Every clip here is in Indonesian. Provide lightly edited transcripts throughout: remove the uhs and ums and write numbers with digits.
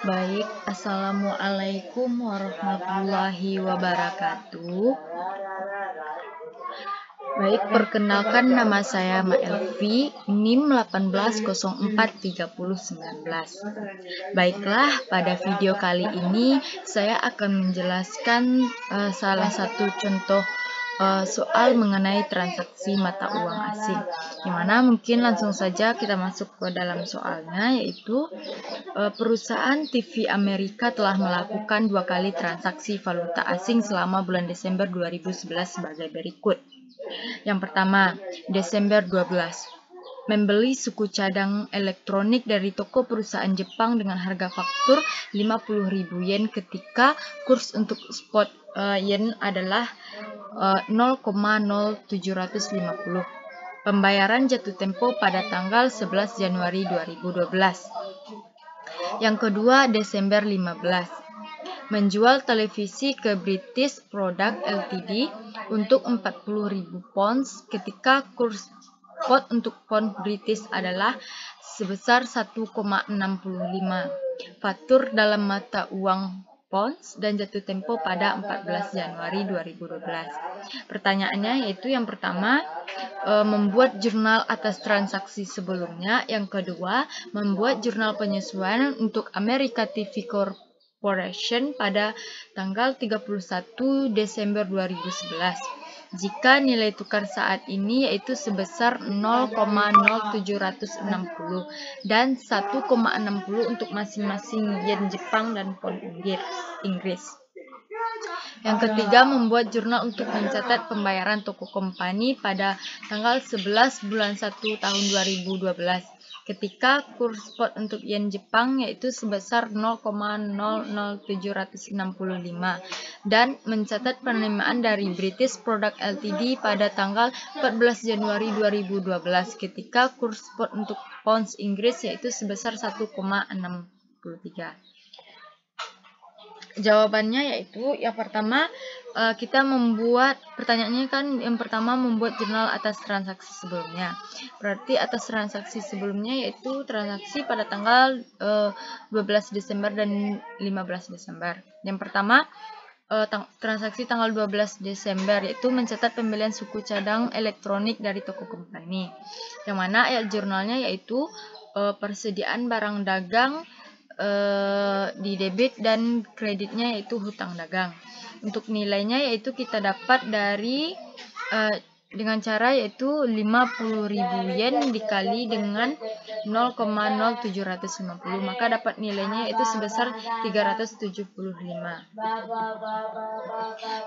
Baik, Assalamualaikum warahmatullahi wabarakatuh. Baik, perkenalkan nama saya Maelvi, NIM 18043019. Baiklah, pada video kali ini saya akan menjelaskan salah satu contoh soal mengenai transaksi mata uang asing. Dimana mungkin langsung saja kita masuk ke dalam soalnya, yaitu perusahaan TV Amerika telah melakukan 2 kali transaksi valuta asing selama bulan Desember 2011 sebagai berikut. Yang pertama, Desember 12. Membeli suku cadang elektronik dari toko perusahaan Jepang dengan harga faktur 50.000 yen ketika kurs untuk spot yen adalah 0,0750. Pembayaran jatuh tempo pada tanggal 11 Januari 2012. Yang kedua, Desember 15. Menjual televisi ke British Product Ltd untuk 40.000 pounds ketika kurs spot untuk pound British adalah sebesar 1,65. Fatur dalam mata uang pounds dan jatuh tempo pada 14 Januari 2012. Pertanyaannya yaitu yang pertama, membuat jurnal atas transaksi sebelumnya. Yang kedua, membuat jurnal penyesuaian untuk America TV Corporation pada tanggal 31 Desember 2011. Jika nilai tukar saat ini yaitu sebesar 0,0760 dan 1,60 untuk masing-masing yen Jepang dan pound Inggris. Yang ketiga, membuat jurnal untuk mencatat pembayaran toko kompani pada tanggal 11 bulan 1 tahun 2012 ketika kurs spot untuk yen Jepang yaitu sebesar 0,00765 dan mencatat penerimaan dari British Product Ltd pada tanggal 14 Januari 2012 ketika kurs spot untuk pounds Inggris yaitu sebesar 1,63. Jawabannya yaitu yang pertama, kita membuat, pertanyaannya kan yang pertama membuat jurnal atas transaksi sebelumnya. Berarti atas transaksi sebelumnya yaitu transaksi pada tanggal 12 Desember dan 15 Desember. Yang pertama, transaksi tanggal 12 Desember yaitu mencatat pembelian suku cadang elektronik dari toko kompani. Yang mana ayat jurnalnya yaitu persediaan barang dagang di debit dan kreditnya yaitu hutang dagang. Untuk nilainya yaitu kita dapat dari dengan cara yaitu 50.000 yen dikali dengan 0,0750, maka dapat nilainya yaitu sebesar 375.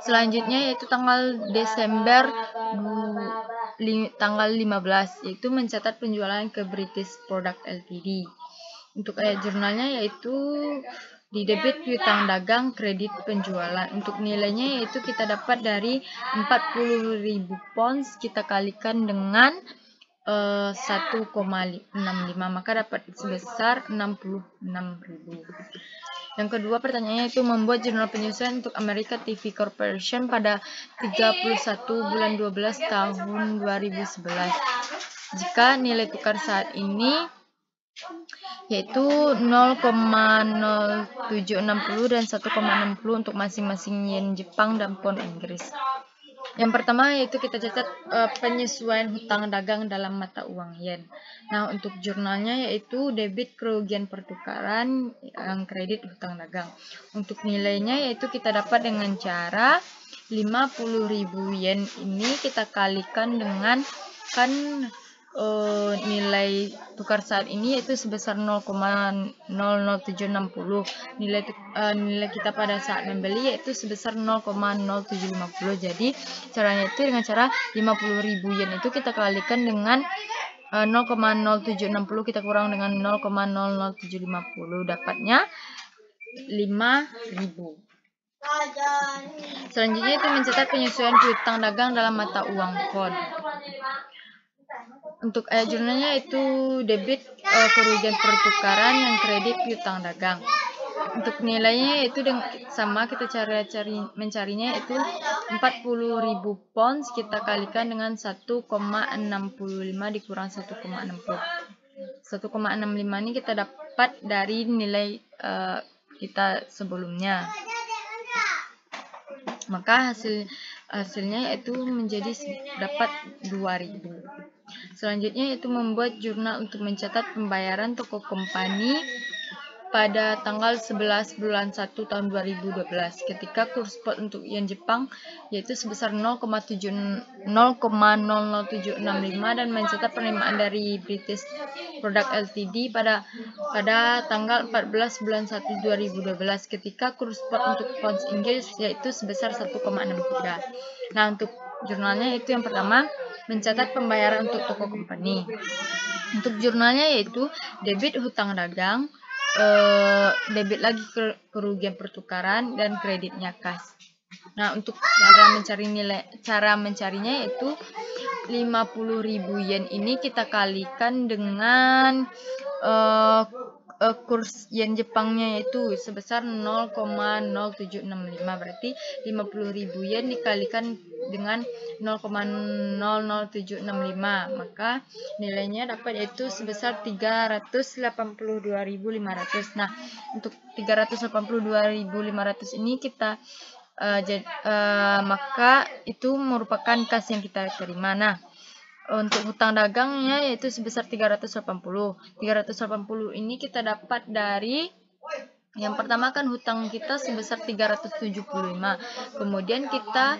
Selanjutnya yaitu tanggal Desember tanggal 15 yaitu mencatat penjualan ke British Product Ltd. Untuk ayat jurnalnya yaitu di debit piutang dagang kredit penjualan. Untuk nilainya yaitu kita dapat dari 40.000 pounds kita kalikan dengan 1,65, maka dapat sebesar 66.000. Yang kedua pertanyaannya itu membuat jurnal penyesuaian untuk America TV Corporation pada 31 bulan 12 tahun 2011. Jika nilai tukar saat ini yaitu 0,0760 dan 1,60 untuk masing-masing yen Jepang dan pound Inggris. Yang pertama yaitu kita catat penyesuaian hutang dagang dalam mata uang yen. Nah, untuk jurnalnya yaitu debit kerugian pertukaran, yang kredit hutang dagang. Untuk nilainya yaitu kita dapat dengan cara 50.000 yen ini kita kalikan dengan nilai tukar saat ini yaitu sebesar 0,00760. Nilai kita pada saat membeli yaitu sebesar 0,0750. Jadi caranya itu dengan cara 50.000 yen itu kita kalikan dengan 0,0760 kita kurang dengan 0,00750, dapatnya 5.000. Selanjutnya itu mencatat penyesuaian piutang dagang dalam mata uang pound. Untuk ayat jurnalnya itu debit kerugian pertukaran, yang kredit piutang dagang. Untuk nilainya itu sama, kita mencarinya itu 40.000 pounds kita kalikan dengan 1,65 dikurang 1,60. 1,65 ini kita dapat dari nilai kita sebelumnya. Maka hasilnya itu menjadi dapat 2.000. Selanjutnya itu membuat jurnal untuk mencatat pembayaran toko kompani pada tanggal 11 bulan 1 tahun 2012 ketika kurs spot untuk yen Jepang yaitu sebesar 0,00765 dan mencatat penerimaan dari British Product Ltd pada tanggal 14 bulan 1 2012 ketika kurs spot untuk pounds Inggris yaitu sebesar 1,63. Nah, untuk jurnalnya itu yang pertama mencatat pembayaran untuk toko company. Untuk jurnalnya yaitu debit hutang dagang, debit lagi kerugian pertukaran dan kreditnya kas. Nah, untuk cara mencarinya yaitu 50.000 yen ini kita kalikan dengan kurs yen Jepangnya yaitu sebesar 0,0765, berarti 50.000 yen dikalikan dengan 0,00765, maka nilainya dapat yaitu sebesar 382.500. Nah, untuk 382.500 ini kita maka itu merupakan kas yang kita terima. Nah, untuk hutang dagangnya yaitu sebesar 380 ini kita dapat dari yang pertama kan hutang kita sebesar 375, kemudian kita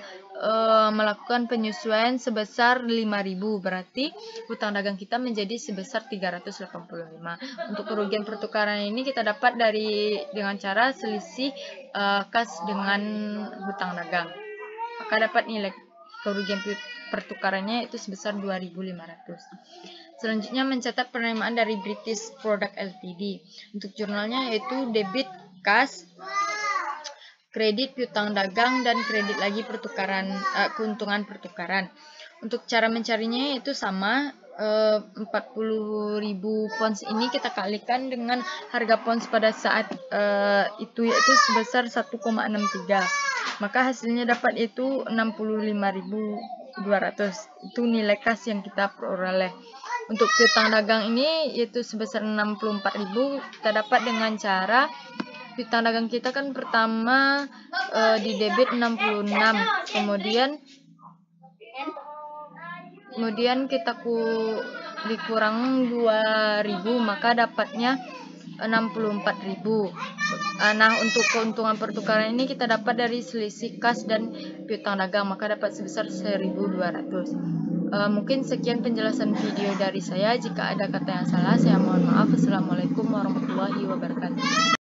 melakukan penyesuaian sebesar 5.000, berarti hutang dagang kita menjadi sebesar 385. Untuk kerugian pertukaran ini kita dapat dengan cara selisih kas dengan hutang dagang, maka dapat nilai kerugian pertukarannya itu sebesar 2.500. Selanjutnya mencatat penerimaan dari British Product Ltd. Untuk jurnalnya yaitu debit kas, kredit piutang dagang, dan kredit lagi keuntungan pertukaran. Untuk cara mencarinya yaitu sama, 40.000 pounds ini kita kalikan dengan harga pounds pada saat itu yaitu sebesar 1,63. Maka hasilnya dapat itu 65.200. Itu nilai kas yang kita peroleh. Untuk piutang dagang ini yaitu sebesar 64.000 kita dapat dengan cara piutang dagang kita kan pertama di debit 66, kemudian kita dikurang 2.000, maka dapatnya 64.000. Nah, untuk keuntungan pertukaran ini kita dapat dari selisih kas dan piutang dagang, maka dapat sebesar 1.200. Mungkin sekian penjelasan video dari saya. Jika ada kata yang salah, saya mohon maaf. Assalamualaikum warahmatullahi wabarakatuh.